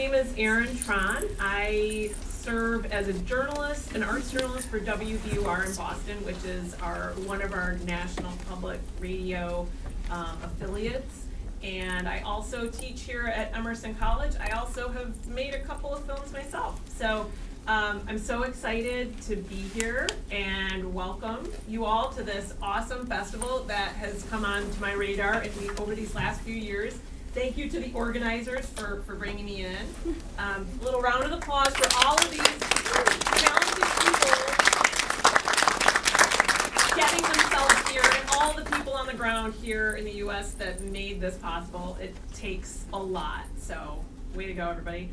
name is Erin Tron. I serve as a journalist, an arts journalist for WVUR in Boston, which is one of our national public radio affiliates. And I also teach here at Emerson College. I also have made a couple of films myself. So I'm so excited to be here and welcome you all to this awesome festival that has come onto my radar over these last few years. Thank you to the organizers for bringing me in. A little round of applause for all of these talented people getting themselves here, and all the people on the ground here in the U.S. that made this possible. It takes a lot, so way to go, everybody.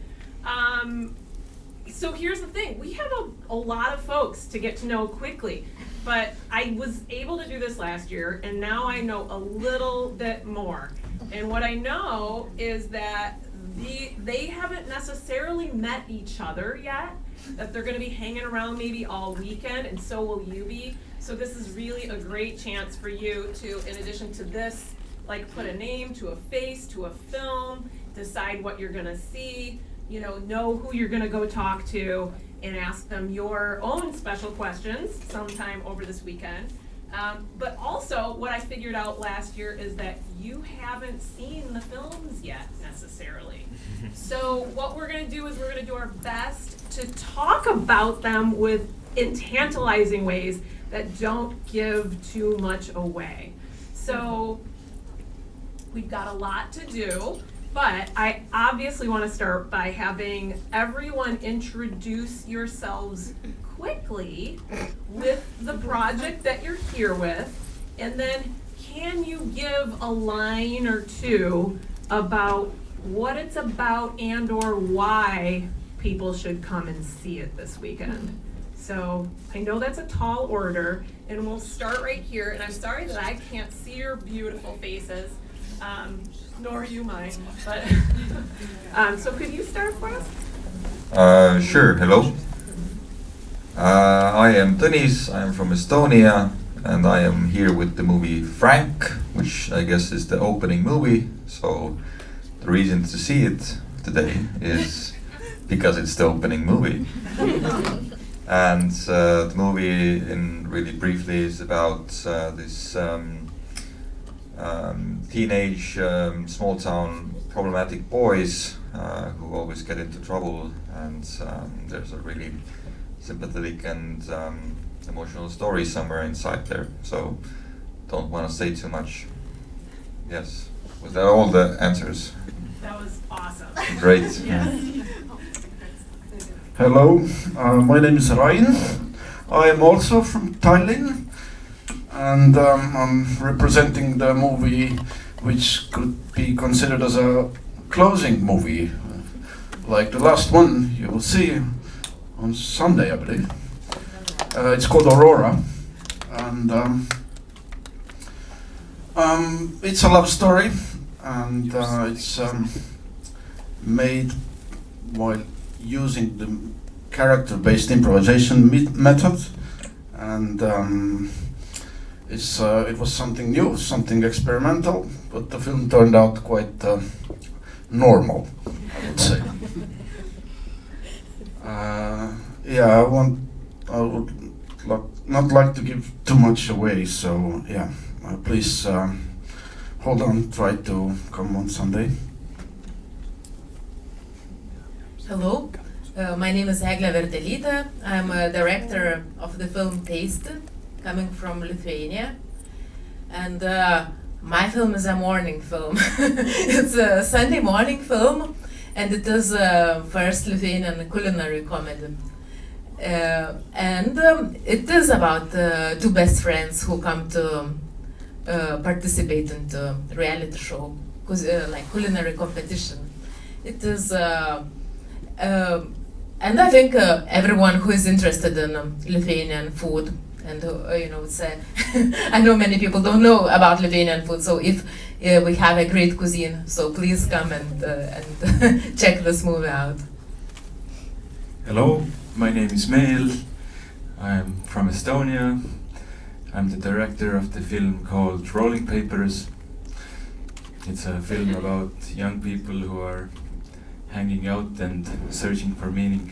So here's the thing, we have a lot of folks to get to know quickly, but I was able to do this last year, and now I know a little bit more. And what I know is that they haven't necessarily met each other yet, that they're gonna be hanging around maybe all weekend, and so will you be. So this is really a great chance for you to, in addition to this, like put a name to a face, to a film, decide what you're gonna see, know who you're gonna go talk to, and ask them your own special questions sometime over this weekend. But also, what I figured out last year is that you haven't seen the films yet, necessarily. So what we're gonna do is we're gonna do our best to talk about them in tantalizing ways that don't give too much away. So we've got a lot to do, but I obviously wanna start by having everyone introduce yourselves quickly with the project that you're here with, and then can you give a line or two about what it's about and or why people should come and see it this weekend? So I know that's a tall order, and we'll start right here, and I'm sorry that I can't see your beautiful faces, nor you mine, but so could you start for us? Sure, hello. I am Tõnis, I am from Estonia, and I am here with the movie Frank, which I guess is the opening movie. So the reason to see it today is because it's the opening movie. And the movie, in really briefly, is about this teenage small town problematic boys who always get into trouble, and there's a really sympathetic and emotional story somewhere inside there. So don't want to say too much. Yes, was that all the answers? That was awesome. Great. Yes. Hello, my name is Rain. I am also from Tallinn, and I'm representing the movie which could be considered as a closing movie, like the last one you will see on Sunday, I believe. It's called Aurora, and it's a love story, and it's made while using the character-based improvisation method, and it was something new, something experimental, but the film turned out quite normal, I would say. Yeah, I would not like to give too much away, so yeah, please hold on, try to come on Sunday. Hello, my name is Eglė Vertelytė. I'm a director of the film Taste, coming from Lithuania. And my film is a morning film. It's a Sunday morning film, and it is a first Lithuanian culinary comedy. And it is about two best friends who come to participate in the reality show, like culinary competition. It is and I think everyone who is interested in Lithuanian food, and it's I know many people don't know about Lithuanian food, so if we have a great cuisine, so please come and check this movie out. Hello, my name is Meel. I'm from Estonia. I'm the director of the film called Rolling Papers. It's a film about young people who are hanging out and searching for meaning.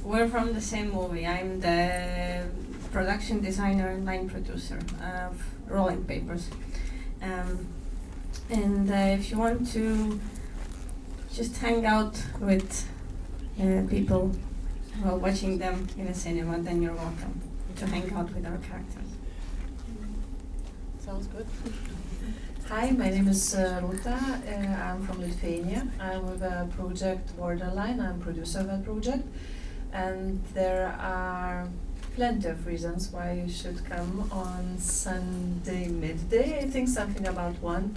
We're from the same movie. I'm the production designer and line producer of Rolling Papers. And if you want to just hang out with people while watching them in a cinema, then you're welcome to hang out with our characters. Sounds good. Hi, my name is Ruta. I'm from Lithuania. I'm with a project Borderline. I'm producer of that project. And there are plenty of reasons why you should come on Sunday midday. I think something about 1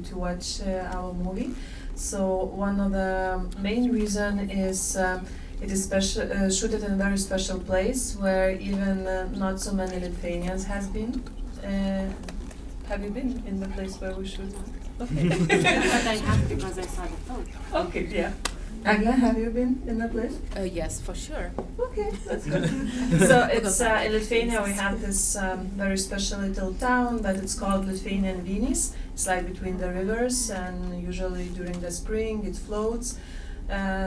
to watch our movie. So one of the main reason is it is shooted in a very special place where even not so many Lithuanians has been. Have you been in the place where we shoot? Okay. But I have because I saw the film. Okay, yeah. Agla, have you been in the place? Yes, for sure. Okay, that's good. So it's in Lithuania we have this very special little town, but it's called Lithuanian Venice. It's like between the rivers, and usually during the spring it floats.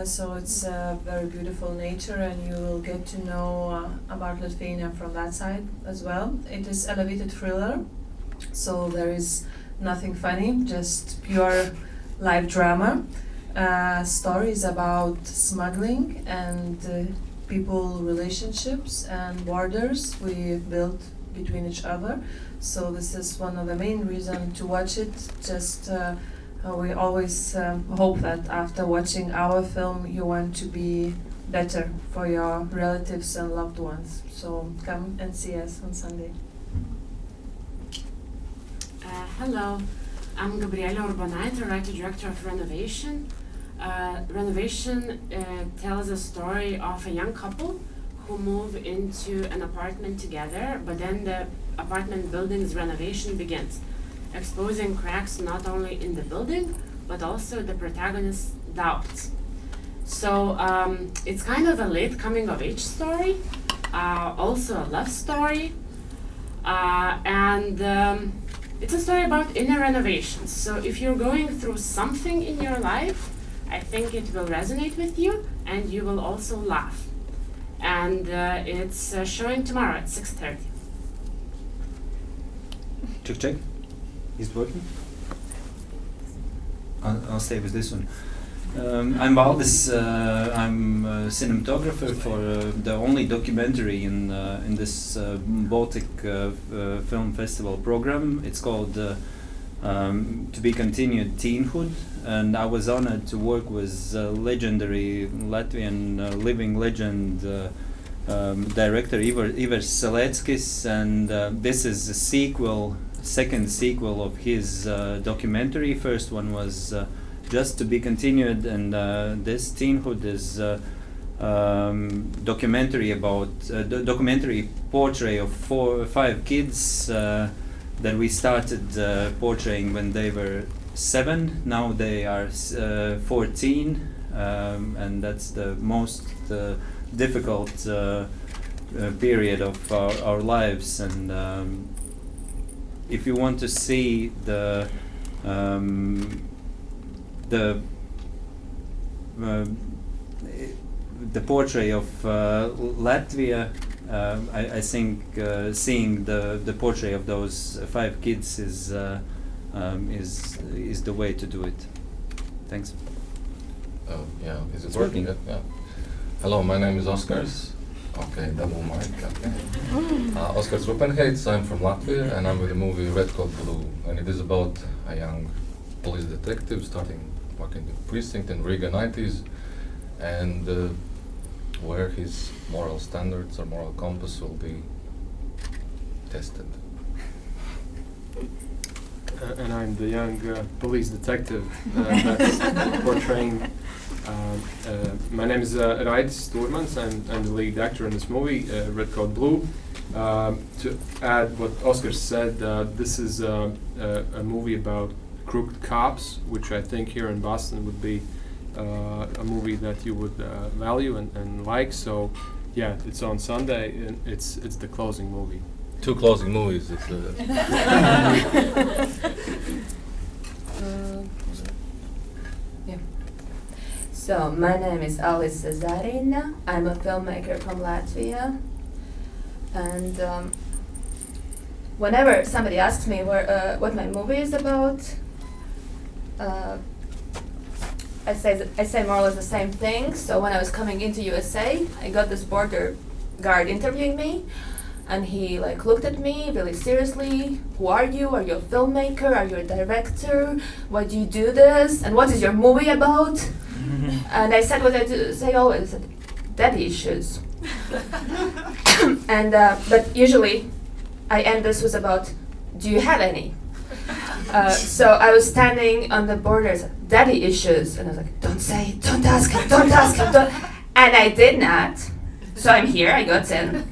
So it's very beautiful nature, and you will get to know about Lithuania from that side as well. It is elevated thriller, so there is nothing funny, just pure live drama. Stories about smuggling and people relationships and borders we built between each other. So this is one of the main reasons to watch it. Just we always hope that after watching our film you want to be better for your relatives and loved ones. So come and see us on Sunday. Hello, I'm Gabriela Urbanaite, writer-director of Renovation. Renovation tells a story of a young couple who move into an apartment together, but then the apartment building's renovation begins, exposing cracks not only in the building, but also the protagonist's doubts. So it's kind of a late coming-of-age story, also a love story, and it's a story about inner renovations. So if you're going through something in your life, I think it will resonate with you, and you will also laugh. And it's showing tomorrow at 6:30. Check. Is it working? I'll stay with this one. I'm Valdis. I'm a cinematographer for the only documentary in this Baltic Film Festival program. It's called To Be Continued Teenhood, and I was honored to work with legendary Latvian living legend director Ivars Seleckis, and this is a second sequel of his documentary. First one was Just to Be Continued, and this Teenhood is documentary about documentary portrait of 5 kids that we started portraying when they were 7. Now they are 14, and that's the most difficult period of our lives. And if you want to see the portrait of Latvia, I think seeing the portrait of those 5 kids is the way to do it. Thanks. Oh, yeah, is it It's working? working. Yeah. Hello, my name is Oskars. Okay, double mic. Okay. Oskars Rupenheits, I'm from Latvia, and I'm with the movie Red Coat Blue, and it is about a young police detective starting working in the precinct in Riga 90s, and where his moral standards or moral compass will be tested. And I'm the young police detective that's portraying. My name is Raidis Turmans. I'm the lead actor in this movie, Red Coat Blue. To add what Oskar said, this is a movie about crooked cops, which I think here in Boston would be a movie that you would value and like. So, yeah, it's on Sunday, and it's the closing movie. two closing movies. It's, So, my name is Alice Zazarina. I'm a filmmaker from Latvia. And whenever somebody asks me what my movie is about, I say more or less the same thing. So when I was coming into USA, I got this border guard interviewing me, and he looked at me really seriously. Who are you? Are you a filmmaker? Are you a director? Why do you do this? And what is your movie about? And I said what I say always, I said, daddy issues. And but usually I end this with about, do you have any? So I was standing on the border, daddy issues, and I was like, don't say it, don't ask him, don't ask him, don't. And I did not. So I'm here, I got in.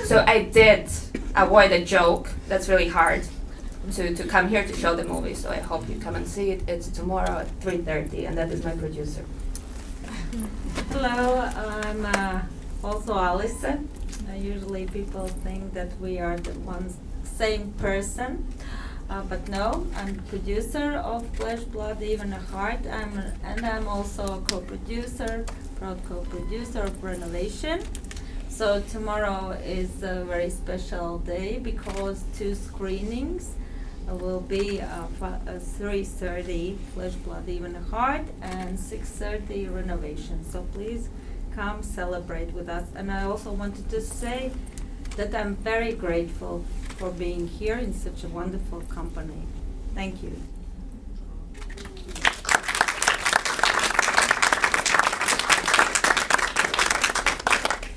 So I did avoid a joke. That's really hard to come here to show the movie. So I hope you come and see it. It's tomorrow at 3:30, and that is my producer. Hello, I'm also Alice. Usually people think that we are the same person, but no, I'm the producer of Flesh, Blood, Even a Heart, and I'm also a co-producer, proud co-producer of Renovation. So tomorrow is a very special day because 2 screenings will be 3:30 Flesh, Blood, Even a Heart, and 6:30 Renovation. So please come celebrate with us. And I also wanted to say that I'm very grateful for being here in such a wonderful company. Thank you.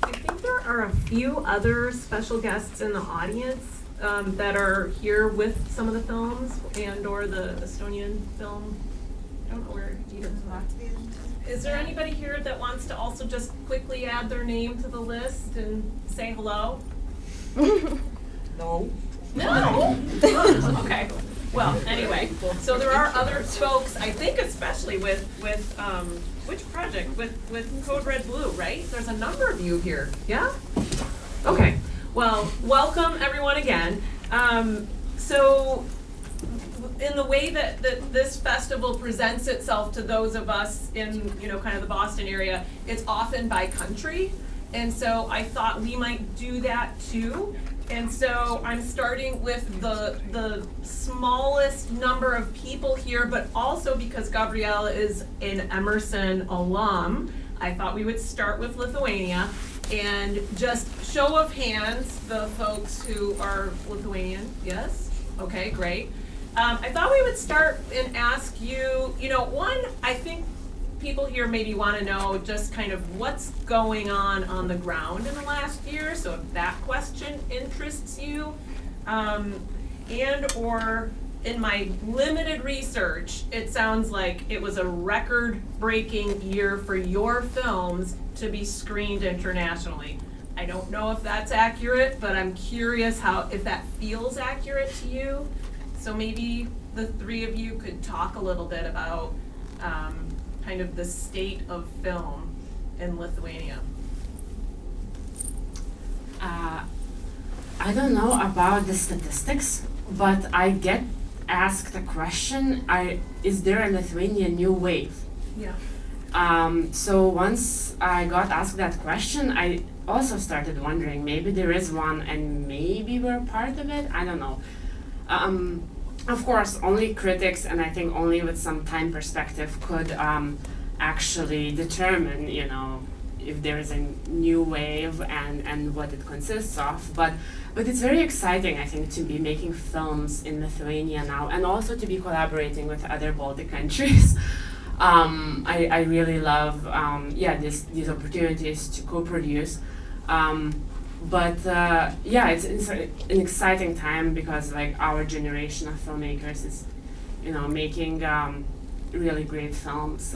I think there are a few other special guests in the audience that are here with some of the films and or the Estonian film. I don't know where either. Is there anybody here that wants to also just quickly add their name to the list and say hello? No. No? Okay. Well, anyway, so there are other folks, I think especially with which project? With Code Red Blue, right? There's a number of you here. Yeah? Okay. Well, welcome everyone again. So in the way that this festival presents itself to those of us in, kind of the Boston area, it's often by country. And so I thought we might do that too. And so I'm starting with the smallest number of people here, but also because Gabriella is an Emerson alum, I thought we would start with Lithuania and just show of hands, the folks who are Lithuanian. Yes? Okay, great. I thought we would start and ask you, one, I think people here maybe want to know just kind of what's going on the ground in the last year. So if that question interests you, and or in my limited research, it sounds like it was a record-breaking year for your films to be screened internationally. I don't know if that's accurate, but I'm curious if that feels accurate to you. So maybe the 3 of you could talk a little bit about kind of the state of film in Lithuania. I don't know about the statistics, but I get asked a question, is there a Lithuanian new wave? Yeah. So once I got asked that question, I also started wondering, maybe there is one and maybe we're part of it, I don't know. Of course, only critics, and I think only with some time perspective, could actually determine, if there is a new wave and what it consists of. But it's very exciting, I think, to be making films in Lithuania now, and also to be collaborating with other Baltic countries. I really love, these opportunities to co-produce. It's an exciting time because our generation of filmmakers is, making really great films.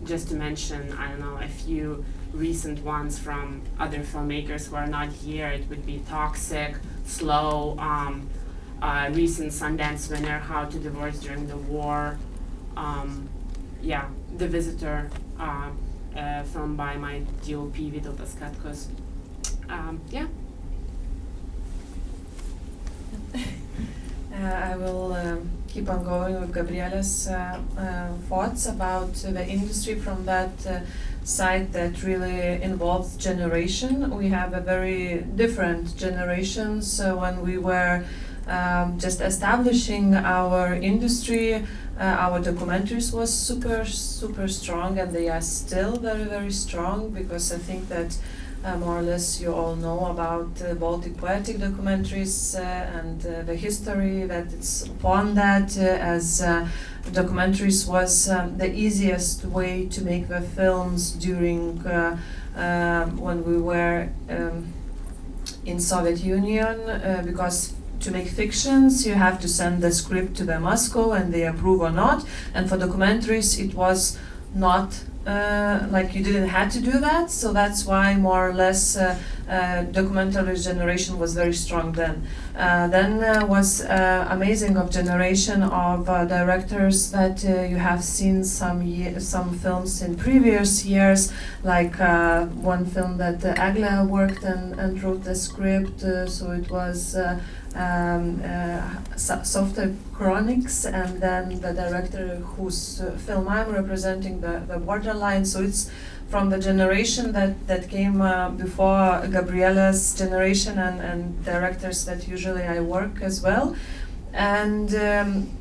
Just to mention, I don't know, a few recent ones from other filmmakers who are not here. It would be Toxic, Slow, recent Sundance winner, How to Divorce During the War. The Visitor, film by my DOP Vytautas Katkus. I will keep on going with Gabriela's thoughts about the industry from that side that really involves generation. We have a very different generations when we were just establishing our industry. Our documentaries was super strong, and they are still very strong, because I think that more or less you all know about Baltic poetic documentaries and the history that it's upon that, as documentaries was the easiest way to make the films during when we were in Soviet Union, because to make fictions you have to send the script to the Moscow and they approve or not, and for documentaries it was not like you didn't have to do that, so that's why more or less documentary generation was very strong then. Then was amazing of generation of directors that you have seen some films in previous years, like one film that Agla worked and wrote the script, so it was Softer Chronics, and then the director whose film I'm representing, the Borderline. So it's from the generation that came before Gabriela's generation, and directors that usually I work as well. And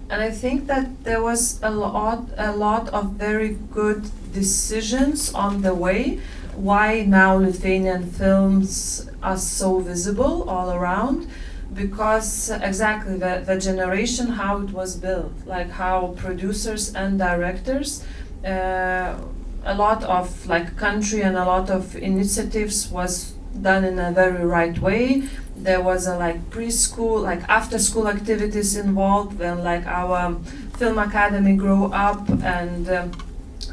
I think that there was a lot of very good decisions on the way why now Lithuanian films are so visible all around. Because exactly the generation, how it was built, like how producers and directors, a lot of like country and a lot of initiatives was done in a very right way. There was a like preschool, like after school activities involved, when like our film academy grew up,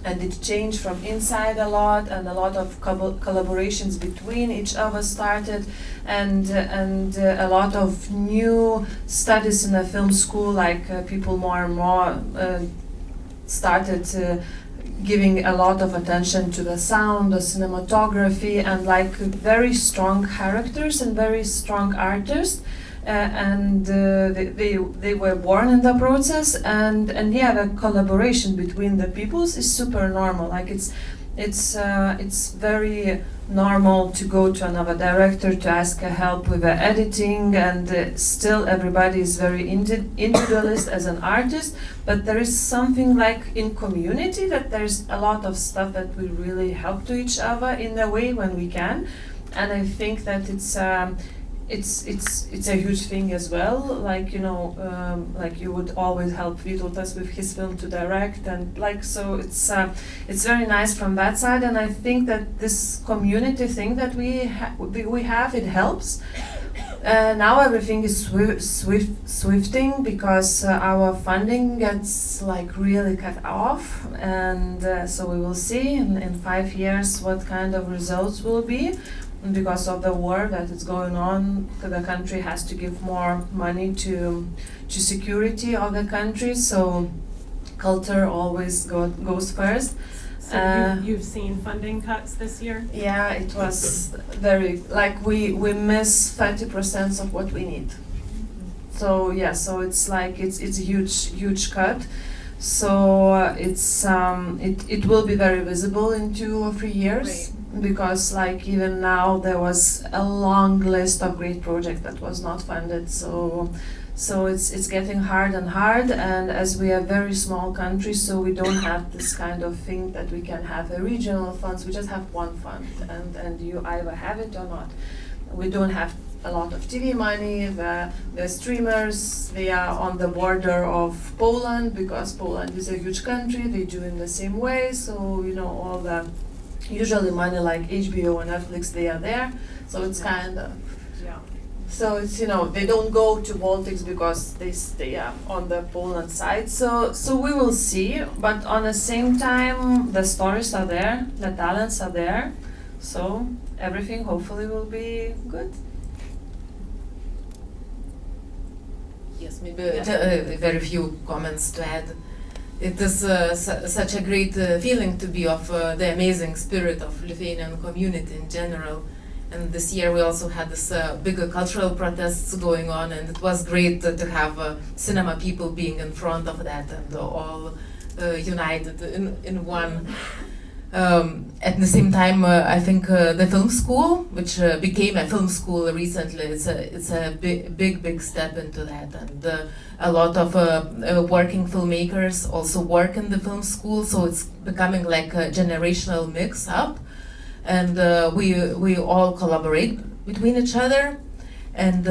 and it changed from inside a lot, and a lot of collaborations between each other started, and a lot of new studies in a film school, like people more and more started giving a lot of attention to the sound, the cinematography, and like very strong characters and very strong artists. And they were born in the process, and yeah, the collaboration between the peoples is super normal. Like it's very normal to go to another director to ask help with the editing, and still everybody is very individualist as an artist, but there is something like in community that there's a lot of stuff that we really help to each other in a way when we can, and I think that it's a huge thing as well. Like, you know, like you would always help Vytautas with his film to direct, and like, so it's very nice from that side. And I think that this community thing that we have, it helps. Now everything is swifting, because our funding gets like really cut off, and so we will see in 5 years what kind of results will be. Because of the war that is going on, the country has to give more money to security of the country, so culture always goes first. So you've seen funding cuts this year? Yeah, it was very, like we miss 30% of what we need. So yeah, so it's like it's a huge cut. So it will be very visible in 2 or 3 years. Right. Because like even now there was a long list of great projects that was not funded, so it's getting hard and hard, and as we are a very small country, so we don't have this kind of thing that we can have a regional funds. We just have one fund, and you either have it or not. We don't have a lot of TV money. The streamers, they are on the border of Poland, because Poland is a huge country. They do in the same way, so you know all the usually money like HBO and Netflix, they are there, so it's kind of, yeah. So it's, you know, they don't go to Baltics because they stay on the Poland side, so we will see, but on the same time the stories are there, the talents are there, so everything hopefully will be good. Yes, maybe very few comments to add. It is such a great feeling to be of the amazing spirit of Lithuanian community in general, And this year we also had this bigger cultural protests going on, and it was great to have cinema people being in front of that and all united in one. At the same time, I think the film school, which became a film school recently, it's a big step into that, and a lot of working filmmakers also work in the film school, so it's becoming like a generational mix-up, and we all collaborate between each other, and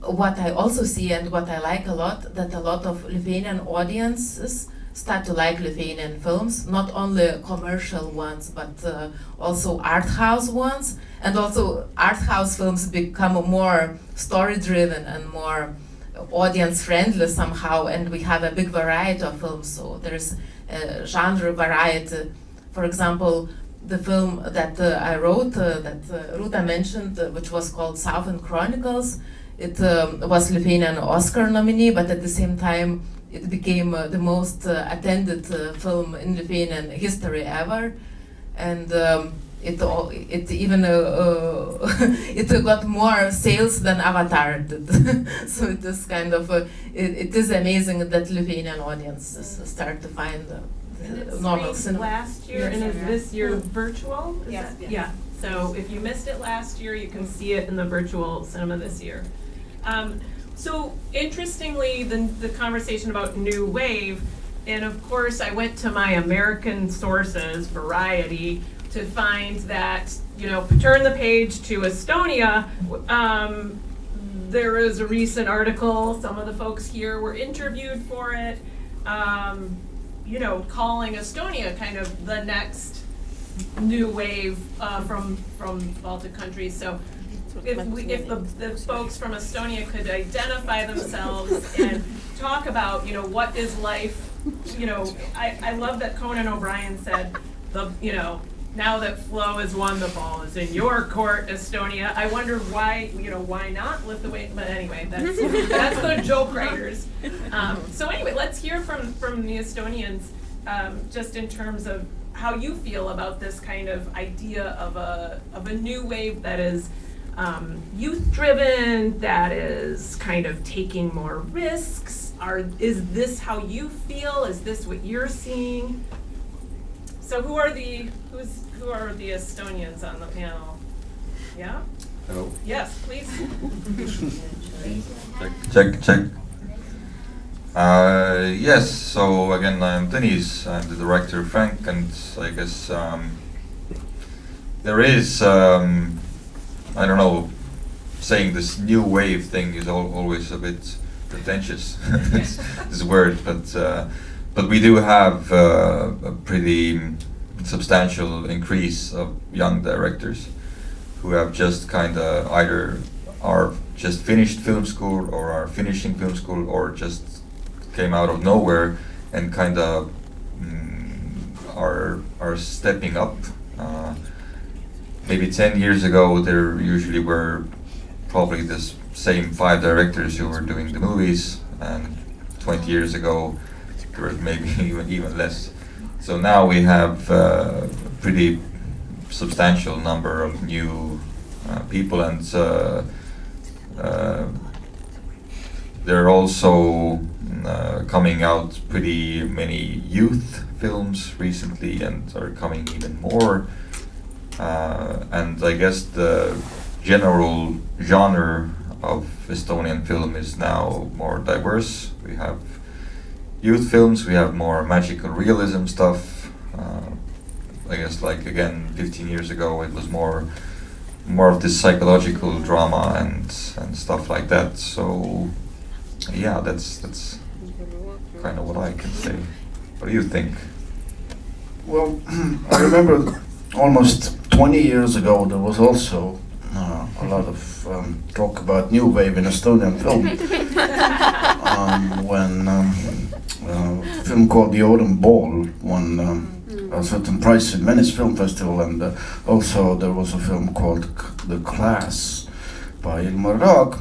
what I also see and what I like a lot, that a lot of Lithuanian audiences start to like Lithuanian films, not only commercial ones, but also art house ones. And also art house films become more story driven and more audience friendly somehow, and we have a big variety of films, so there's a genre variety. For example, the film that I wrote, that Ruta mentioned, which was called Southern Chronicles, it was Lithuanian Oscar nominee, but at the same time it became the most attended film in Lithuanian history ever, and it even it got more sales than Avatar did. So it is kind of it is amazing that Lithuanian audiences start to find normal cinema. Last year, and is this year virtual? Is Yes. that- Yeah. So if you missed it last year, you can see it in the virtual cinema this year. So interestingly, the conversation about new wave, and of course I went to my American sources, Variety, to find that, you know, turn the page to Estonia. There was a recent article, some of the folks here were interviewed for it, you know, calling Estonia kind of the next new wave from Baltic countries. So if the folks from Estonia could identify themselves and talk about, you know, what is life, you know, I love that Conan O'Brien said, you know, now that Flo has won, the ball is in your court, Estonia. I wonder why, you know, why not Lithuania? But anyway, that's the joke writers. So anyway, let's hear from the Estonians, just in terms of how you feel about this kind of idea of a new wave that is youth-driven, that is kind of taking more risks. Is this how you feel? Is this what you're seeing? So who are the Estonians on the panel? Yeah? Hello. Yes, please. Check. Yes, so again, I'm Tõnis, I'm the director of Frank, and I guess there is, I don't know, saying this new wave thing is always a bit pretentious, this word, but we do have a pretty substantial increase of young directors who have just kind of either are just finished film school or are finishing film school or just came out of nowhere and kind of are stepping up. Maybe 10 years ago there usually were probably the same 5 directors who were doing the movies, and 20 years ago there was maybe even less. So now we have a pretty substantial number of new people, and there are also coming out pretty many youth films recently, and are coming even more. And I guess the general genre of Estonian film is now more diverse. We have youth films, we have more magical realism stuff. I guess, like, again, 15 years ago it was more of this psychological drama and stuff like that. So yeah, that's kind of what I can say. What do you think? Well, I remember almost 20 years ago there was also a lot of talk about new wave in Estonian film when a film called The Autumn Ball won a certain prize in Venice Film Festival, and also there was a film called The Class by Ilmar Raag.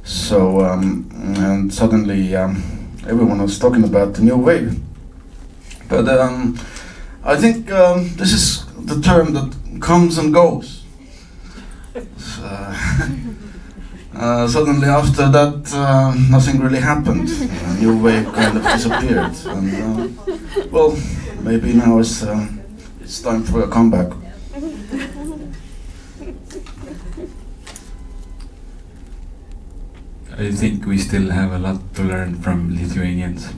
So and suddenly everyone was talking about the new wave. But I think this is the term that comes and goes. Suddenly after that, nothing really happened. A new wave kind of disappeared. And well, maybe now it's time for a comeback. I think we still have a lot to learn from Lithuanians.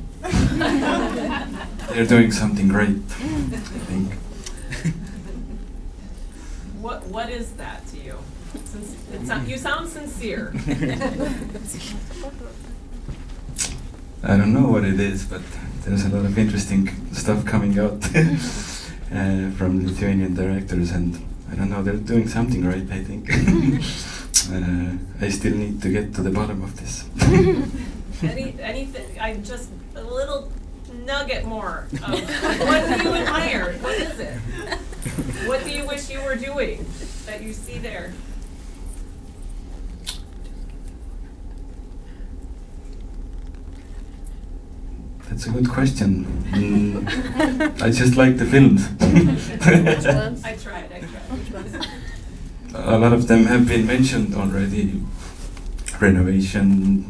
They're doing something great, I think. What is that to you? You sound sincere. I don't know what it is, but there's a lot of interesting stuff coming out from Lithuanian directors, and I don't know, they're doing something right, I think. I still need to get to the bottom of this. Anything, I just a little nugget more of what do you admire? What is it? What do you wish you were doing that you see there? That's a good question. I just like the films. I tried. A lot of them have been mentioned already. Renovation,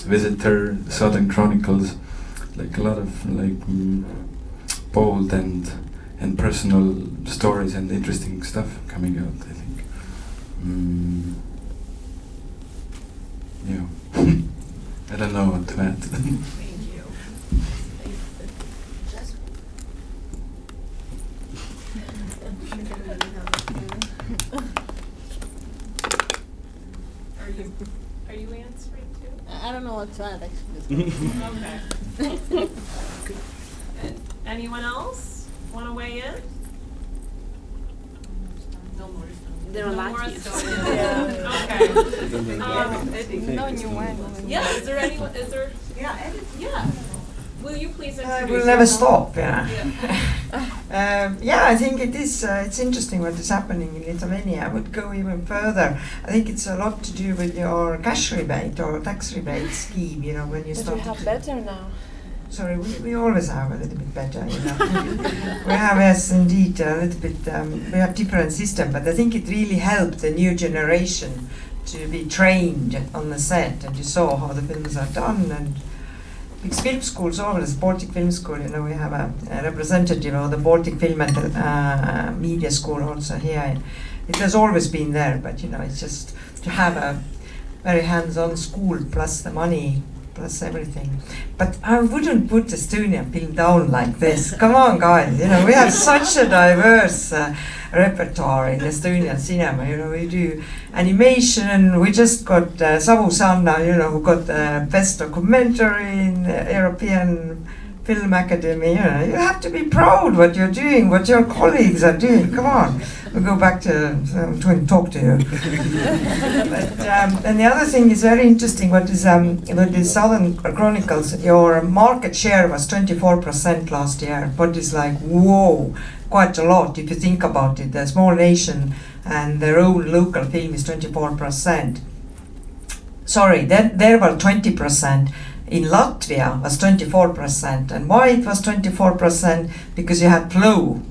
Visitor, Southern Chronicles, like a lot of bold and personal stories and interesting stuff coming out, I think. Yeah. I don't know what to add. Thank you. Are you answering too? I don't know what to add actually. Okay. Anyone else want to weigh in? No more. They're No more Latvians. Estonia. Okay. No new one. Yeah. Is there anyone? Is there? Yeah, Yeah. Will you please introduce? We'll never yourself? stop, yeah. I think it is. It's interesting what is happening in Lithuania. I would go even further. I think it's a lot to do with your cash rebate or tax rebate scheme. You know, when you start. But we have better now. Sorry, we always have a little bit better. You know, we have, yes, indeed, a little bit. We have different system, but I think it really helped the new generation to be trained on the set, and you saw how the films are done. And because film schools, always Baltic Film School, you know, we have a representative of the Baltic Film and Media School also here. It has always been there, but you know, it's just to have a very hands-on school plus the money, plus everything. But I wouldn't put Estonian film down like this. Come on, guys, you know, we have such a diverse repertoire in Estonian cinema. You know, we do animation. We just got Savu Sanna, you know, who got the best documentary in European Film Academy. You know, you have to be proud what you're doing, what your colleagues are doing. Come on, we'll go back to talk to you. But, and the other thing is very interesting. What is with the Southern Chronicles? Your market share was 24% last year. What is like whoa, quite a lot if you think about it. A small nation and their own local film is 24%. Sorry, there were 20%. In Latvia was 24%. And why it was 24%? Because you had Flow.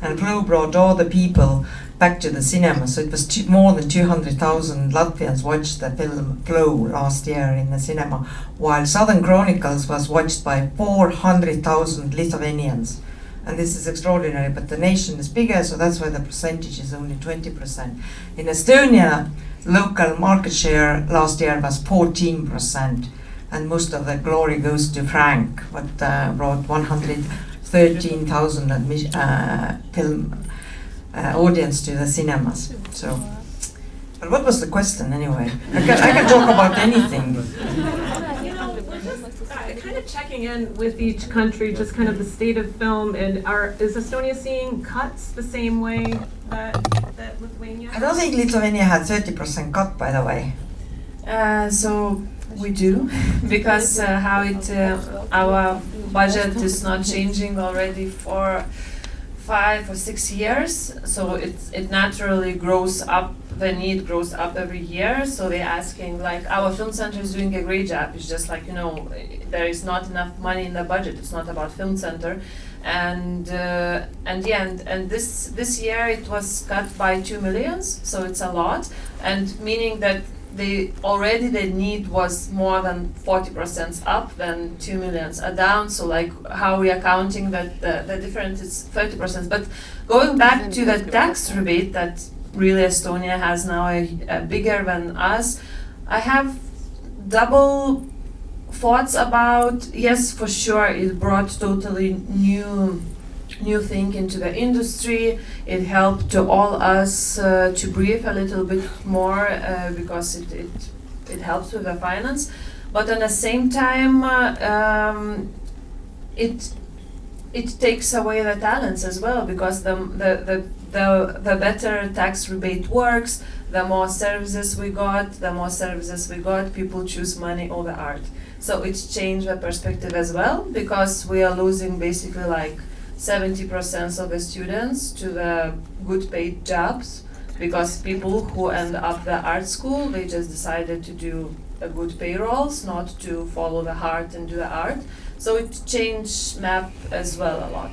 And Flow brought all the people back to the cinema. So it was more than 200,000 Latvians watched the film Flow last year in the cinema. While Southern Chronicles was watched by 400,000 Lithuanians. And this is extraordinary, but the nation is bigger, so that's why the percentage is only 20%. In Estonia, local market share last year was 14%. And most of the glory goes to Frank, what brought 113,000 film audience to the cinemas. So, but what was the question anyway? I can talk about anything. You know, we're just kind of checking in with each country, just kind of the state of film, and is Estonia seeing cuts the same way that Lithuania? I don't think Lithuania had 30% cut, by the way. So we do, because how our budget is not changing already for 5 or 6 years, so it naturally grows up. The need grows up every year. So they're asking, like, our film center is doing a great job. It's just like, there is not enough money in the budget. It's not about film center, and this year it was cut by 2 million. So it's a lot, and meaning that the need was more than 40% up, then 2 million are down. So like how we are counting that the difference is 30%. But going back to the tax rebate that really Estonia has now a bigger than us, I have double thoughts about. Yes, for sure, it brought totally new thing into the industry. It helped to all us to breathe a little bit more because it helps with the finance. But at the same time, it takes away the talents as well, because the better tax rebate works, the more services we got, people choose money over art. So it's changed the perspective as well, because we are losing basically like 70% of the students to the good paid jobs, because people who end up the art school, they just decided to do a good payrolls, not to follow the heart and do the art. So it changed map as well a lot.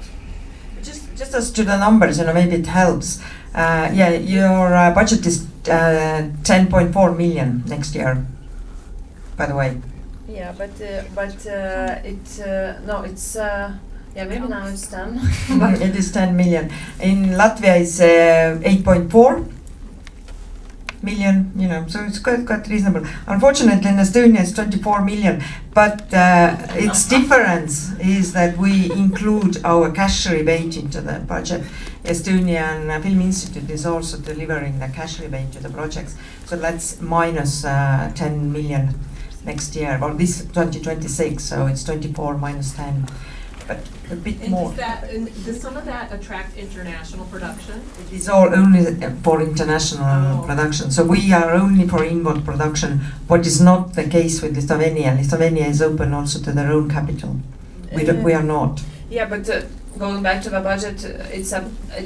Just as to the numbers, maybe it helps. Your budget is 10.4 million next year, by the way. Yeah, but maybe now it's 10. It is 10 million. In Latvia it's 8.4 million, so it's quite reasonable. Unfortunately, in Estonia it's 24 million, but its difference is that we include our cash rebate into the budget. Estonian Film Institute is also delivering the cash rebate to the projects, so that's minus 10 million next year, or this 2026, so it's 24 minus 10. But a bit more. Does some of that attract international production? It is all only for international production. So we are only for inbound production, what is not the case with Lithuania. Lithuania is open also to their own capital. We are not. Yeah, but going back to the budget, it's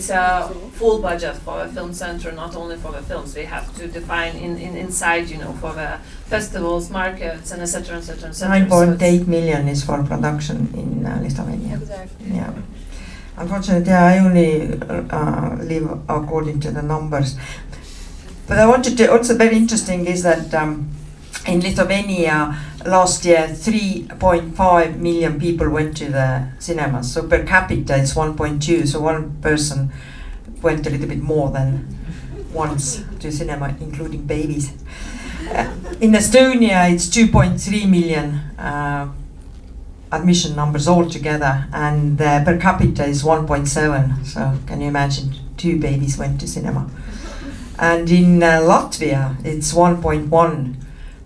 a full budget for a film center, not only for the films. We have to define inside, for the festivals, markets, and etc. 9.8 million is for production in Lithuania. Exactly. Yeah. Unfortunately, I only live according to the numbers. But I wanted to also very interesting is that in Lithuania last year 3.5 million people went to the cinemas. So per capita it's 1.2. So one person went a little bit more than once to cinema, including babies. In Estonia it's 2.3 million admission numbers altogether, and per capita is 1.7. So can you imagine, 2 babies went to cinema. And in Latvia it's 1.1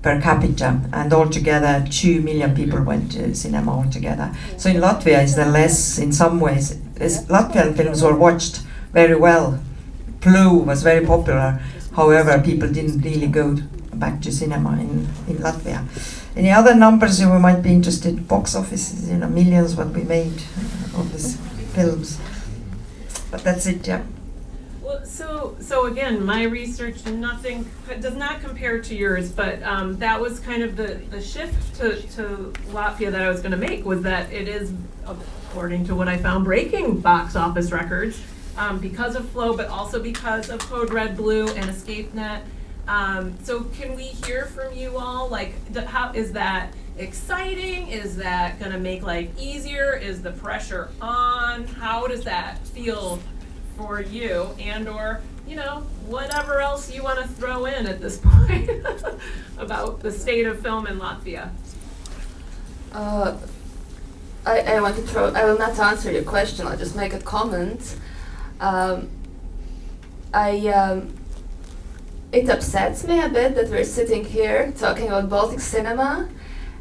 per capita, and altogether 2 million people went to cinema altogether. So in Latvia is the less, in some ways, Latvian films were watched very well. Blue was very popular, however people didn't really go back to cinema in Latvia. Any other numbers you might be interested? Box offices, millions what we made of these films. But that's it, yeah. Well, so again, my research does not compare to yours, but that was kind of the shift to Latvia that I was going to make, was that it is, according to what I found, breaking box office records because of Flow, but also because of Code Red Blue and EscapeNet. So can we hear from you all? Like, how is that exciting? Is that going to make life easier? Is the pressure on? How does that feel for you, and or whatever else you want to throw in at this point about the state of film in Latvia? I want to throw. I will not answer your question. I'll just make a comment. It upsets me a bit that we're sitting here talking about Baltic cinema,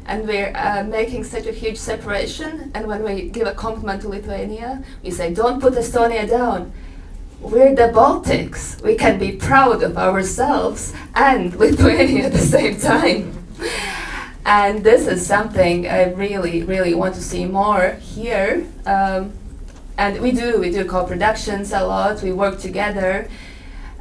and we're making such a huge separation. And when we give a compliment to Lithuania, we say, "Don't put Estonia down." We're the Baltics. We can be proud of ourselves and Lithuania at the same time. And this is something I really, really want to see more here. And we do co-productions a lot, we work together.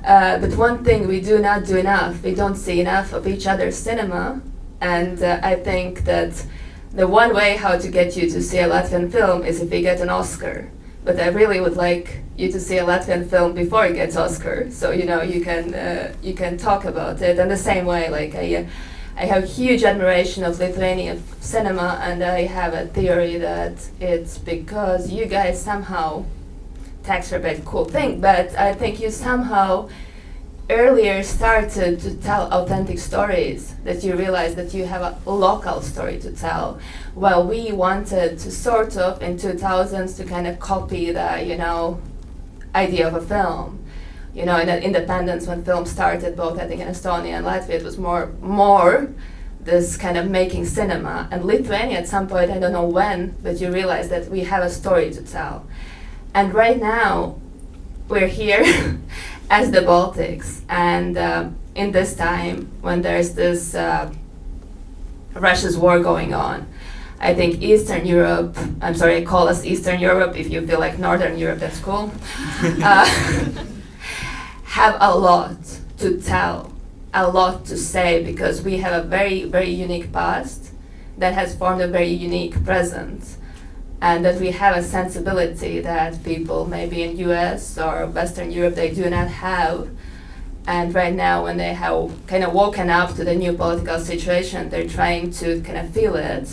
But one thing we do not do enough, we don't see enough of each other's cinema. And I think that the one way how to get you to see a Latvian film is if we get an Oscar. But I really would like you to see a Latvian film before it gets Oscar, so you know you can talk about it. And the same way, like I have huge admiration of Lithuanian cinema, and I have a theory that it's because you guys somehow, tax rebate, cool thing, but I think you somehow earlier started to tell authentic stories, that you realized that you have a local story to tell. Well, we wanted to sort of in 2000s to kind of copy the, you know, idea of a film. You know, in the independence when film started, both I think in Estonia and Latvia, it was more this kind of making cinema. And Lithuania at some point, I don't know when, but you realize that we have a story to tell. And right now, we're here as the Baltics, and in this time when there's this Russia's war going on, I think Eastern Europe, I'm sorry, I call us Eastern Europe, if you feel like Northern Europe, that's cool, have a lot to tell, a lot to say, because we have a very, very unique past that has formed a very unique present. And that we have a sensibility that people maybe in US or Western Europe, they do not have. And right now when they have kind of woken up to the new political situation, they're trying to kind of feel it.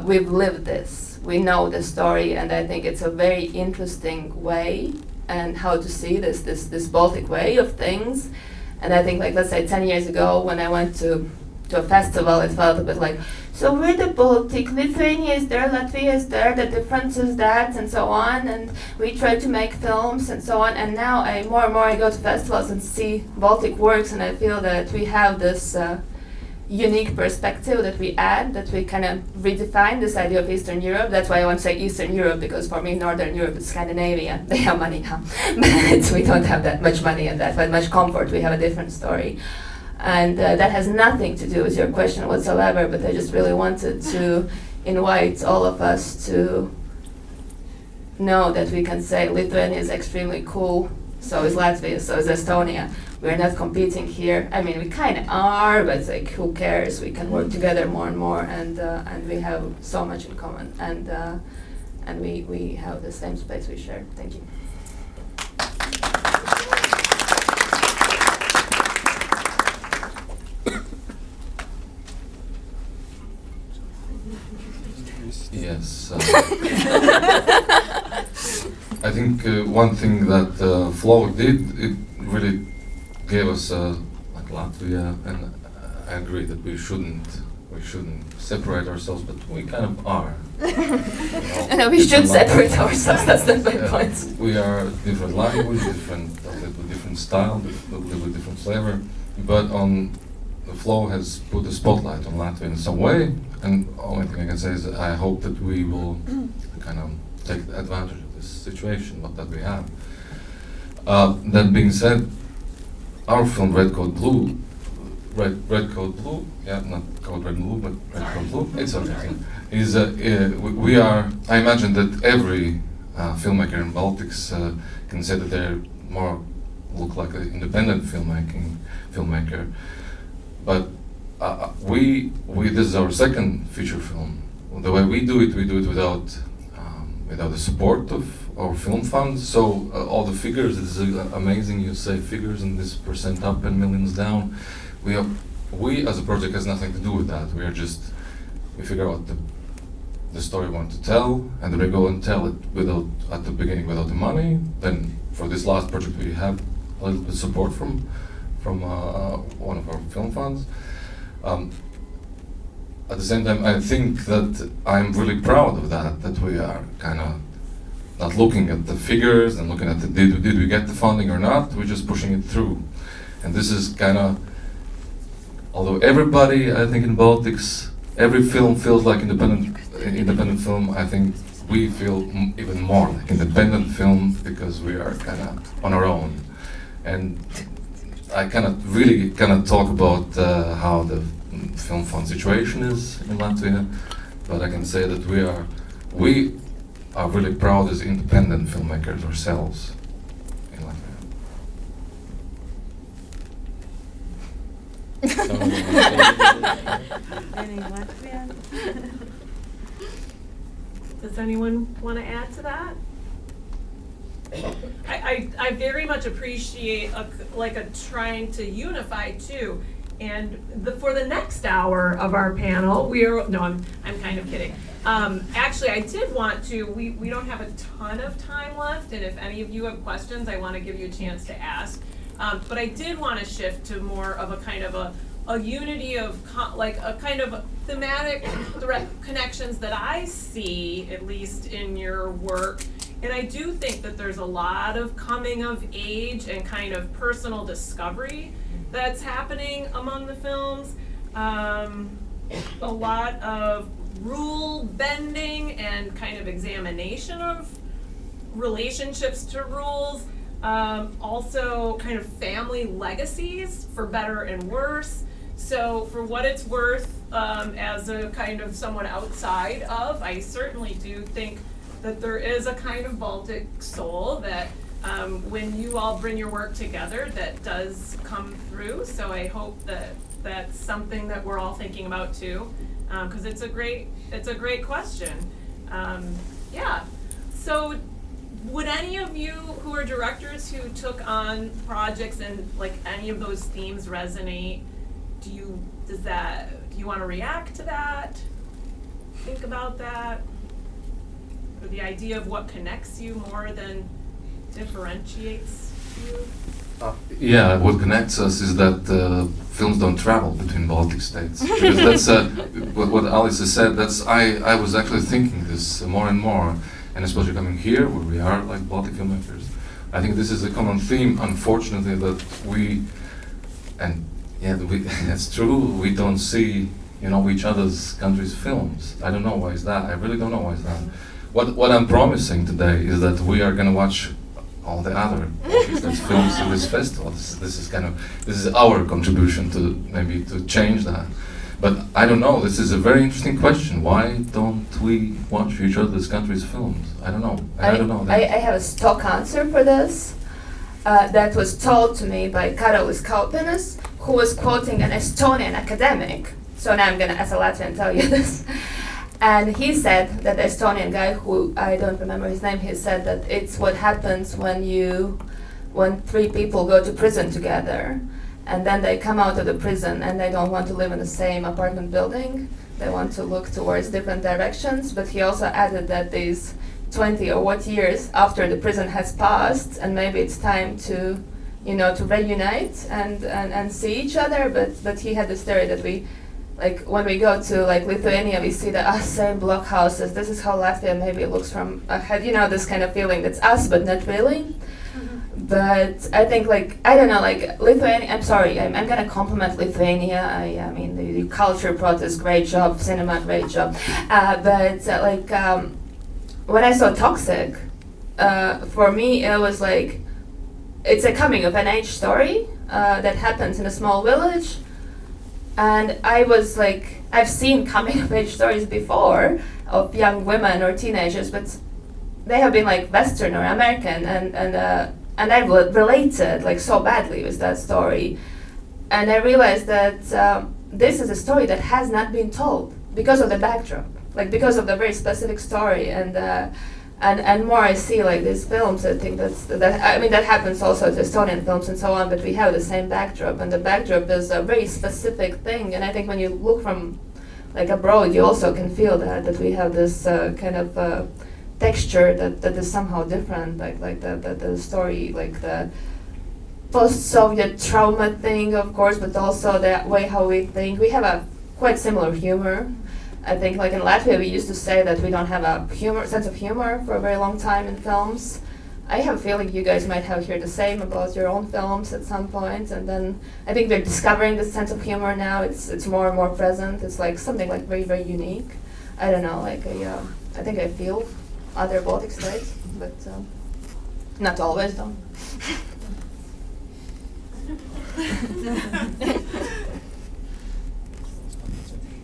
We've lived this, we know the story, and I think it's a very interesting way and how to see this Baltic way of things. And I think, like, let's say 10 years ago when I went to a festival, it felt a bit like, so we're the Baltic, Lithuania is there, Latvia is there, the difference is that, and so on, and we try to make films and so on. And now more and more I go to festivals and see Baltic works, and I feel that we have this unique perspective that we add, that we kind of redefine this idea of Eastern Europe. That's why I want to say Eastern Europe, because for me Northern Europe is Scandinavia. They have money now, but we don't have that much money and that much comfort. We have a different story. And that has nothing to do with your question whatsoever, but I just really wanted to invite all of us to know that we can say Lithuania is extremely cool, so is Latvia, so is Estonia. We're not competing here. I mean, we kind of are, but like, who cares? We can work together more and more, and we have so much in common, and we have the same space we share. Thank you. Yes. I think one thing that Flow did, it really gave us like Latvia, and I agree that we shouldn't separate ourselves, but we kind of are. No, we should separate ourselves. That's the main point. We are different language, different style, with different flavor, but the Flow has put a spotlight on Latvia in some way, and only thing I can say is that I hope that we will kind of take advantage of this situation, that we have. That being said, our film Red Coat Blue, yeah, not Code Red Blue, but Red Coat Blue, it's okay. We are, I imagine that every filmmaker in Baltics can say that they're more look like an independent filmmaker. But this is our second feature film. The way we do it without the support of our film funds. So all the figures, it's amazing. You say figures and this percent up and millions down. We as a project has nothing to do with that. We figure out the story we want to tell, and then we go and tell it at the beginning without the money. Then for this last project we have a little bit of support from one of our film funds. At the same time, I think that I'm really proud of that we are kind of not looking at the figures and looking at did we get the funding or not, we're just pushing it through. And this is kind of, although everybody, I think in Baltics, every film feels like independent film, I think we feel even more like independent film because we are kind of on our own. And I really cannot talk about how the film fund situation is in Latvia, but I can say that are really proud as independent filmmakers ourselves in Latvia. Any Latvian? Does anyone want to add to that? I very much appreciate a trying to unify too. And for the next hour of our panel, I'm kind of kidding. Actually, I did want to, we don't have a ton of time left, and if any of you have questions, I want to give you a chance to ask. But I did want to shift to more of a kind of a unity of a kind of thematic connections that I see, at least in your work. And I do think that there's a lot of coming of age and kind of personal discovery that's happening among the films. A lot of rule bending and kind of examination of relationships to rules. Also kind of family legacies, for better and worse. So for what it's worth, as a kind of someone outside of, I certainly do think that there is a kind of Baltic soul that when you all bring your work together, that does come through. So I hope that that's something that we're all thinking about too, because it's a great question. Yeah. So would any of you who are directors who took on projects and like any of those themes resonate? Do you want to react to that? Think about that? Or the idea of what connects you more than differentiates you? Yeah, what connects us is that films don't travel between Baltic states. Because that's what Alice has said. I was actually thinking this more and more, and especially coming here where we are like Baltic filmmakers. I think this is a common theme, unfortunately, that that's true. We don't see, each other's countries' films. I don't know why is that. I really don't know why is that. What I'm promising today is that we are going to watch all the other Baltic states films in this festival. This is our contribution to change that. But I don't know. This is a very interesting question. Why don't we watch each other's countries' films? I don't know. I don't know. I have a stock answer for this. That was told to me by Karolis Kaupinas, who was quoting an Estonian academic. So now I'm going to, as a Latvian, tell you this. And he said that the Estonian guy, who I don't remember his name, he said that it's what happens when three people go to prison together, and then they come out of the prison and they don't want to live in the same apartment building. They want to look towards different directions. But he also added that these 20 or what years after the prison has passed, and maybe it's time to reunite and see each other. But he had this theory that when we go to Lithuania, we see the same block houses. This is how Latvia maybe looks from ahead. This kind of feeling that's us, but not really. Mm-hmm. But I think Lithuania. I'm sorry, I'm gonna compliment Lithuania. I mean the culture protest, great job. Cinema, great job. When I saw Toxic, for me it was it's a coming of an age story that happens in a small village. And I was I've seen coming of age stories before of young women or teenagers, but they have been Western or American, and I related so badly with that story. And I realized that this is a story that has not been told because of the backdrop, because of the very specific story. And more I see these films, I think that happens also to Estonian films and so on, but we have the same backdrop, and the backdrop is a very specific thing. And I think when you look from abroad, you also can feel that we have this kind of texture that is somehow different, the story, the post-Soviet trauma thing, of course, but also the way how we think. We have a quite similar humor. I think in Latvia we used to say that we don't have a sense of humor for a very long time in films. I have a feeling you guys might have heard the same about your own films at some point, and then I think we're discovering this sense of humor now. It's more and more present. It's something very, very unique. I don't know, I think I feel other Baltic states, but not always though.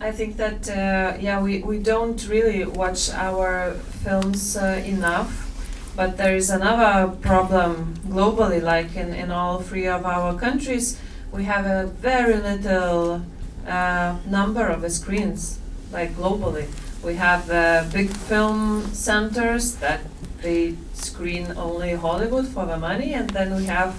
I think that we don't really watch our films enough. But there is another problem globally, like in all three of our countries, we have a very little number of screens, like globally. We have big film centers that they screen only Hollywood for the money, and then we have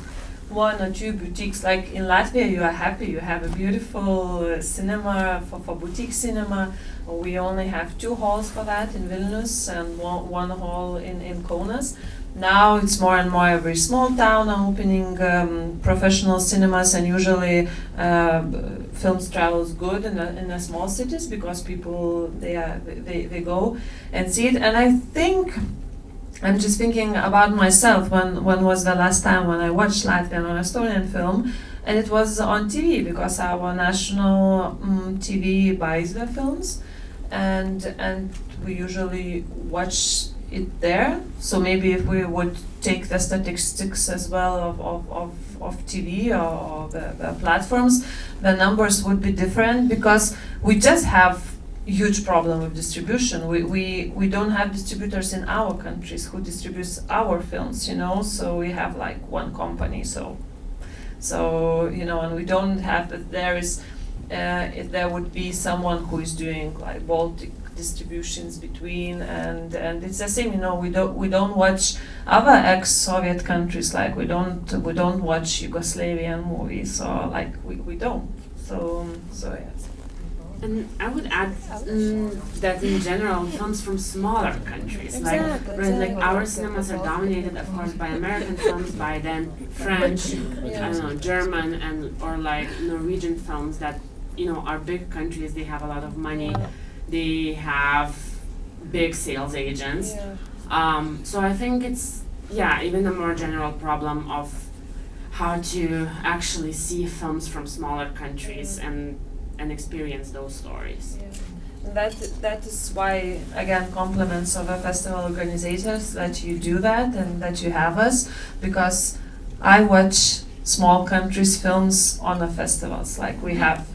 1 or 2 boutiques. Like in Latvia, you are happy, you have a beautiful cinema for boutique cinema. We only have 2 halls for that in Vilnius and one hall in Kaunas. Now it's more and more every small town are opening professional cinemas, and usually films travels good in the small cities because people they go and see it. And I think I'm just thinking about myself. When was the last time when I watched Latvian or Estonian film? And it was on TV because our national TV buys the films. And we usually watch it there. So maybe if we would take the statistics as well of TV or the platforms, the numbers would be different because we just have huge problem with distribution. We don't have distributors in our countries who distributes our films, so we have like one company. So and we don't have that there is if there would be someone who is doing like Baltic distributions between and it's the same, we don't watch other ex-Soviet countries, like we don't watch Yugoslavian movies, or like we don't. So yes. And I would add that in general, films from smaller countries, like our cinemas are dominated, of course, by American films, by then French, I don't know, German, or like Norwegian films that are big countries. They have a lot of money, they have big sales agents. So I think it's even a more general problem of how to actually see films from smaller countries and experience those stories. That is why, again, compliments of the festival organizers that you do that and that you have us, because I watch small countries' films on the festivals. Like we have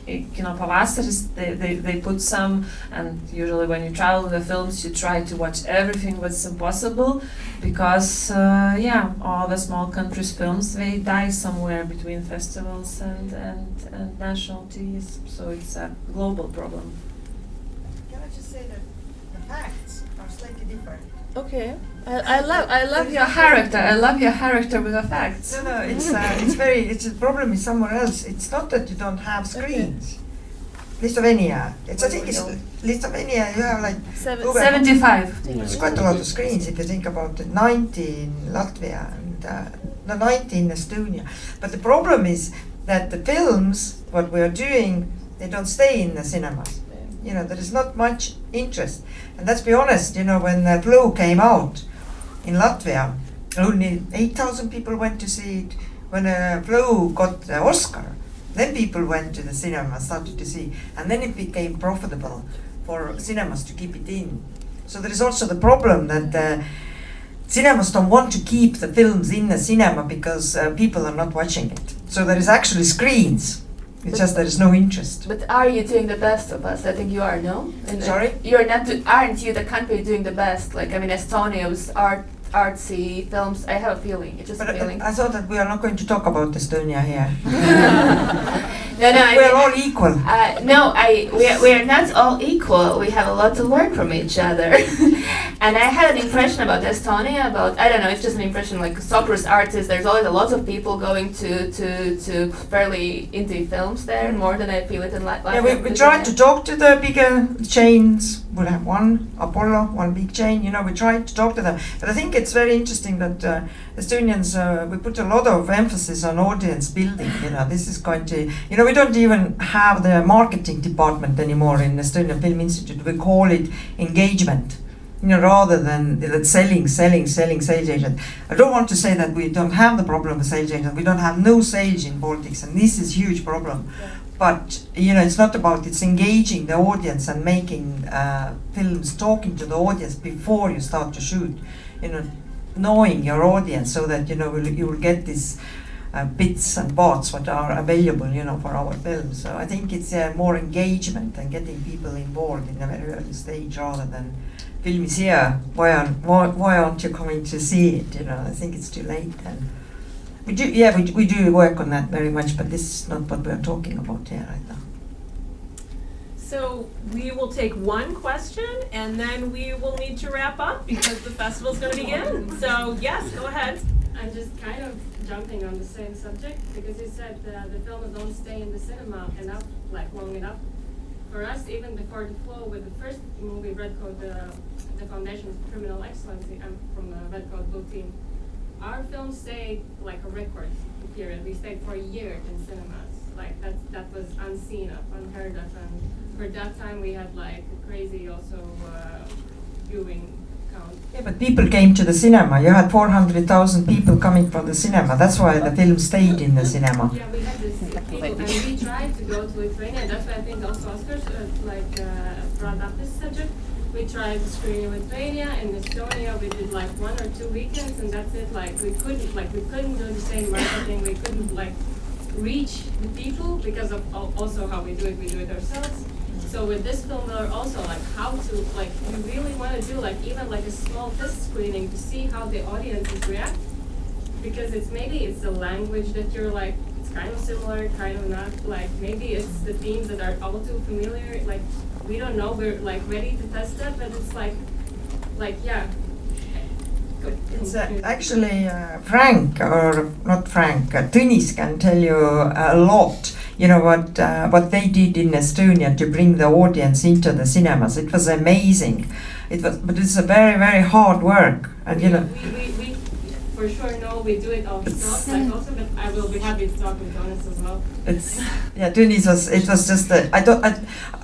Kino Pavasaris, they put some, and usually when you travel with the films, you try to watch everything that's impossible, because all the small countries' films, they die somewhere between festivals and national TVs, so it's a global problem. Can I just say that the facts are slightly different? Okay, I love your character. I love your character with the facts. No, it's the problem is somewhere else. It's not that you don't have screens. Lithuania. I think it's Lithuania. You have like 75. It's quite a lot of screens if you think about it. 90 in Latvia and 90 in Estonia. But the problem is that the films, what we are doing, they don't stay in the cinemas. There is not much interest. And let's be honest, when Blue came out in Latvia, only 8,000 people went to see it. When Blue got the Oscar, then people went to the cinema, started to see. And then it became profitable for cinemas to keep it in. So there is also the problem that cinemas don't want to keep the films in the cinema because people are not watching it. So there is actually screens. It's just there is no interest. But are you doing the best of us? I think you are, no? Sorry? You're not. Aren't you the country doing the best? Like, I mean, Estonia was artsy films. I have a feeling. It's just a feeling. I thought that we are not going to talk about Estonia here. No, we're all equal. We are not all equal. We have a lot to learn from each other. And I had an impression about Estonia. I don't know. It's just an impression. Like Soccer's artists, there's always a lot of people going to fairly indie films there, more than I feel it in Latvia. Yeah, we tried to talk to the bigger chains. We have one Apollo, one big chain. We tried to talk to them, but I think it's very interesting that Estonians we put a lot of emphasis on audience building. This is going to. We don't even have the marketing department anymore in Estonian Film Institute. We call it engagement. Rather than selling sales agent. I don't want to say that we don't have the problem with sales agent. We don't have no sales in Baltics, and this is a huge problem. Yeah. But it's not about, it's engaging the audience and making films, talking to the audience before you start to shoot. Knowing your audience so that you will get this bits and bots what are available, for our films. So I think it's more engagement and getting people involved in a very early stage rather than film is here. Why aren't you coming to see it? I think it's too late then. We do work on that very much, but this is not what we're talking about here right now. So we will take one question and then we will need to wrap up because the festival's going to begin. So yes, go ahead. I'm just kind of jumping on the same subject because you said the film don't stay in the cinema enough, long enough. For us, even before the flow with the first movie, Red Code, the Foundation of Criminal Excellency, I'm from the Red Code Blue team. Our film stayed like a record period. We stayed for a year in cinemas. That was unseen of, unheard of, and for that time we had like a crazy also viewing count. Yeah, but people came to the cinema. You had 400,000 people coming from the cinema. That's why the film stayed in the cinema. Yeah, we had this people, and we tried to go to Lithuania. That's why I think also Oscars brought up this subject. We tried to screen in Lithuania, in Estonia. We did 1 or 2 weekends, and that's it. We couldn't do the same marketing. We couldn't reach the people because of also how we do it. We do it ourselves. So with this film, we're also how to you really want to do even a small test screening to see how the audiences react, because maybe it's the language that you're it's kind of similar, kind of not. Maybe it's the themes that are all too familiar. We don't know. We're ready to test that, but it's yeah. It's actually Frank, or not Frank, Tõnis can tell you a lot. What they did in Estonia to bring the audience into the cinemas. It was amazing. But it's a very, very hard work. And we for sure know we do it ourselves, also, but I will be happy to talk with Jonas as well. Tõnis was just.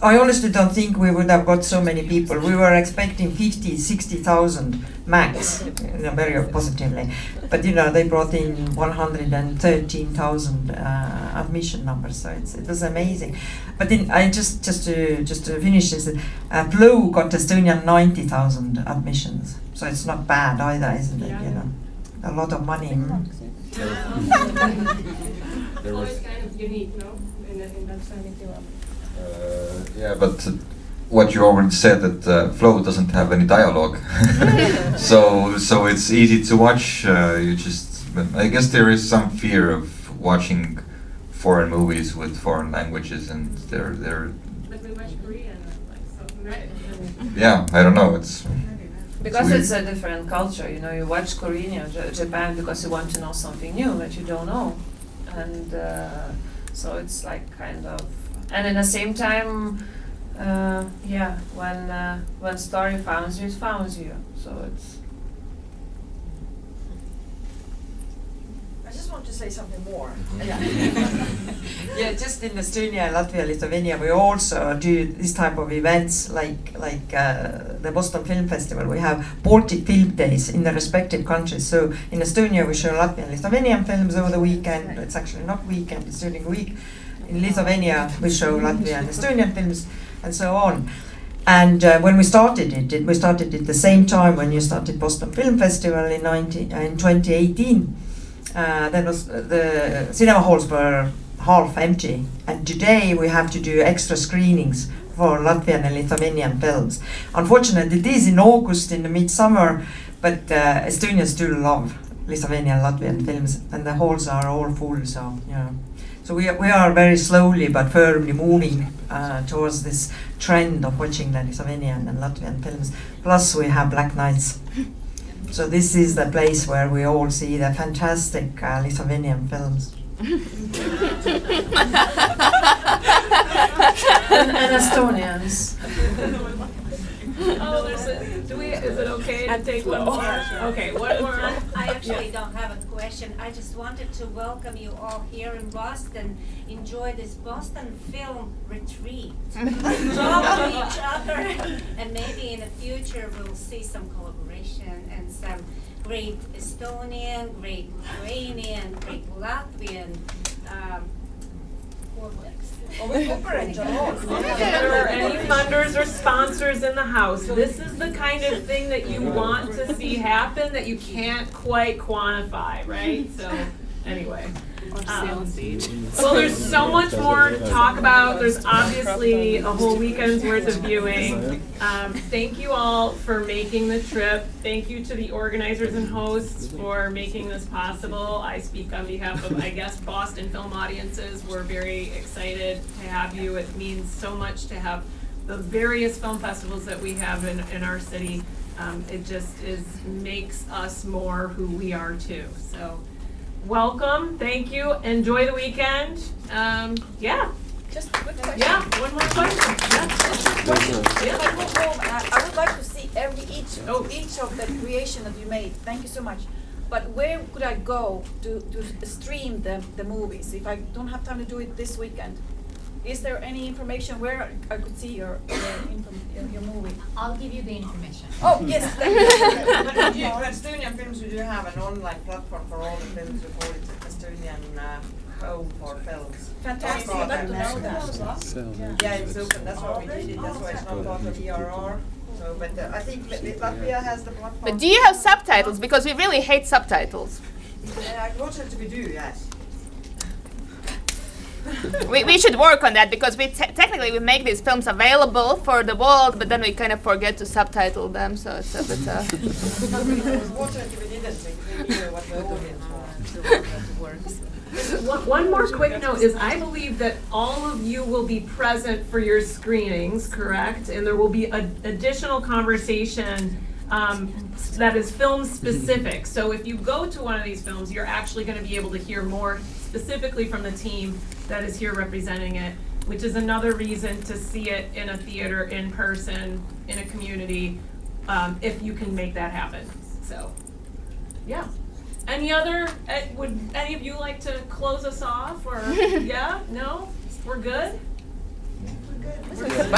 I honestly don't think we would have got so many people. We were expecting 50,000-60,000 max, very positively. But they brought in 113,000 admission numbers, so it was amazing. But just to finish this, Flow got Estonian 90,000 admissions, so it's not bad either, isn't it? Yeah. A lot of money. There was kind of unique, no? In that sense. Yeah, but what you already said, that Flow doesn't have any dialogue, so it's easy to watch. I guess there is some fear of watching foreign movies with foreign languages, and they're. But we watch Korean, Yeah, I don't know. It's it's a different culture. You watch Korean or Japan because you want to know something new that you don't know, and so it's kind of. And at the same time, when story finds you, it finds you. So it's. I just want to say something more. Yeah, just in Estonia, Latvia, Lithuania, we also do this type of events like the Boston Film Festival. We have Baltic Film Days in the respective countries. So in Estonia, we show Latvian and Lithuanian films over the weekend. It's actually not weekend, it's during the week. In Lithuania, we show Latvian and Estonian films, and so on. And when we started it the same time when you started Boston Film Festival in 2018. Then the cinema halls were half empty, and today we have to do extra screenings for Latvian and Lithuanian films. Unfortunately, it is in August, in the midsummer, but Estonians do love Lithuanian and Latvian films, and the halls are all full. So we are very slowly but firmly moving towards this trend of watching the Lithuanian and Latvian films. Plus, we have Black Nights. So this is the place where we all see the fantastic Lithuanian films. and Estonians. Is it okay to take one more? Okay, one more. I actually don't have a question. I just wanted to welcome you all here in Boston. Enjoy this Boston film retreat. Talk to each other, and maybe in the future we'll see some collaboration and some great Estonian, great Lithuanian, great Latvian. If there are any funders or sponsors in the house, this is the kind of thing that you want to see happen that you can't quite quantify, right? So, anyway. Well, there's so much more to talk about. There's obviously a whole weekend's worth of viewing. Thank you all for making the trip. Thank you to the organizers and hosts for making this possible. I speak on behalf of, I guess, Boston film audiences. We're very excited to have you. It means so much to have the various film festivals that we have in our city. It just makes us more who we are too. So welcome, thank you, enjoy the weekend. Yeah. Just a quick question. Yeah, one more question. Yeah. If I go home, I would like to see each of the creation that you made. Thank you so much. But where could I go to stream the movies if I don't have time to do it this weekend? Is there any information where I could see your movie? I'll give you the information. Oh, yes, thank you. At Estonian Films, we do have an online platform for all the films. We call it Estonian Home for Films. Fantastic, I'd like to know that. Yeah, it's open. That's why we did it. That's why it's not part of ERR. So, but I think Latvia has the platform. But do you have subtitles? Because we really hate subtitles. Unfortunately, we do, yes. We should work on that because technically we make these films available for the world, but then we kind of forget to subtitle them, so it's a bit. Unfortunately, we didn't because we knew what the audience wants. One more quick note is I believe that all of you will be present for your screenings, correct? And there will be additional conversation that is film specific. So if you go to one of these films, you're actually going to be able to hear more specifically from the team that is here representing it, which is another reason to see it in a theater, in person, in a community, if you can make that happen. So, yeah. Any other, would any of you like to close us off, or, yeah, no, we're good? We're good.